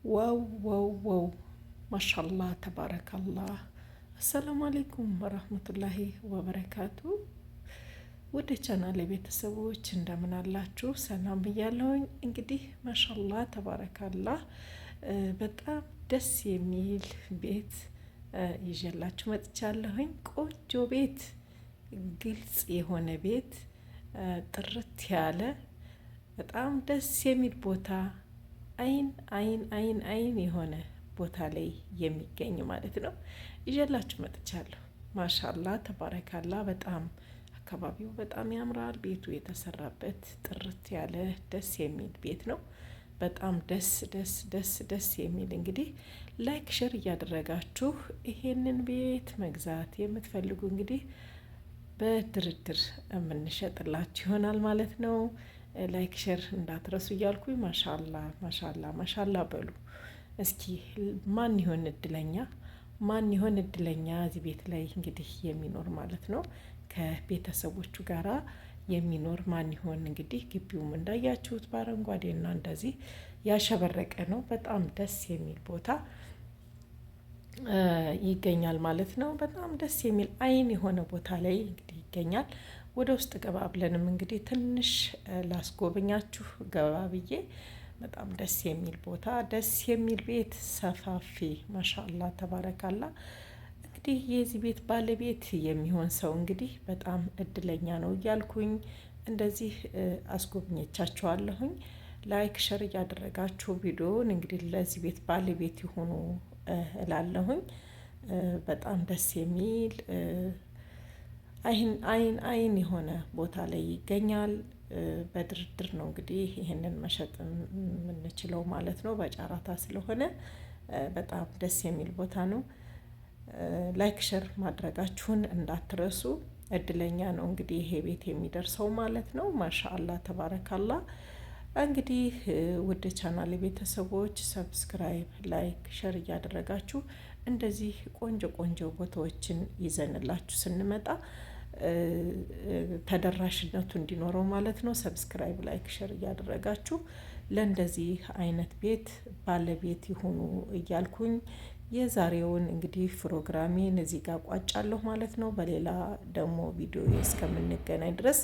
ዋው ዋው ዋው ማሻአላህ ተባረካላህ። አሰላሙ አለይኩም ወራህመቱላሂ ወበረካቱ። ወደ ቻናሌ ቤተሰቦች እንደምን አላችሁ? ሰላም ብያለሁኝ። እንግዲህ ማሻአላህ ተባረካላህ በጣም ደስ የሚል ቤት ይዤላችሁ መጥቻለሁኝ። ቆንጆ ቤት፣ ግልጽ የሆነ ቤት፣ ጥርት ያለ በጣም ደስ የሚል ቦታ፣ አይን የሆነ ቦታ ላይ የሚገኝ ማለት ነው ይዤላችሁ መጥቻለሁ። ማሻአላህ ተባረካላ። በጣም አካባቢው በጣም ያምራል። ቤቱ የተሰራበት ጥርት ያለ ደስ የሚል ቤት ነው። በጣም ደስ የሚል እንግዲህ ላይክ ሼር እያደረጋችሁ ይሄንን ቤት መግዛት የምትፈልጉ እንግዲህ በድርድር የምንሸጥላችሁ ይሆናል ማለት ነው። ላይክ ሼር እንዳትረሱ እያልኩኝ ማሻአላ በሉ። እስኪ ማን ይሆን እድለኛ እዚህ ቤት ላይ እንግዲህ የሚኖር ማለት ነው ከቤተሰቦቹ ጋራ የሚኖር ማን ይሆን? እንግዲህ ግቢውም እንዳያችሁት በአረንጓዴና እንደዚህ ያሸበረቀ ነው። በጣም ደስ የሚል ቦታ ይገኛል ማለት ነው። በጣም ደስ የሚል አይን የሆነ ቦታ ላይ እንግዲህ ይገኛል። ወደ ውስጥ ገባ ብለንም እንግዲህ ትንሽ ላስጎብኛችሁ ገባ ብዬ። በጣም ደስ የሚል ቦታ፣ ደስ የሚል ቤት፣ ሰፋፊ ማሻአላ ተባረካላ። እንግዲህ የዚህ ቤት ባለቤት የሚሆን ሰው እንግዲህ በጣም እድለኛ ነው እያልኩኝ እንደዚህ አስጎብኘቻችኋለሁኝ። ላይክ ሸር እያደረጋችሁ ቪዲዮውን እንግዲህ ለዚህ ቤት ባለቤት ይሆኑ እላለሁኝ። በጣም ደስ የሚል አይን የሆነ ቦታ ላይ ይገኛል። በድርድር ነው እንግዲህ ይሄንን መሸጥ የምንችለው ማለት ነው፣ በጨረታ ስለሆነ በጣም ደስ የሚል ቦታ ነው። ላይክ ሸር ማድረጋችሁን እንዳትረሱ። እድለኛ ነው እንግዲህ ይሄ ቤት የሚደርሰው ማለት ነው። ማሻአላ ተባረካላ። እንግዲህ ውድ ቻናል ቤተሰቦች ሰብስክራይብ፣ ላይክ ሸር እያደረጋችሁ እንደዚህ ቆንጆ ቦታዎችን ይዘንላችሁ ስንመጣ ተደራሽነቱ እንዲኖረው ማለት ነው። ሰብስክራይብ፣ ላይክ ሸር እያደረጋችሁ ለእንደዚህ አይነት ቤት ባለቤት ይሁኑ እያልኩኝ የዛሬውን እንግዲህ ፕሮግራሜን እዚህ ጋር ቋጫለሁ ማለት ነው። በሌላ ደግሞ ቪዲዮ እስከምንገናኝ ድረስ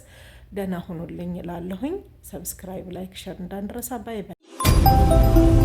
ደህና ሁኑልኝ እላለሁኝ። ሰብስክራይብ፣ ላይክ ሸር እንዳንረሳ። ባይ ባይ።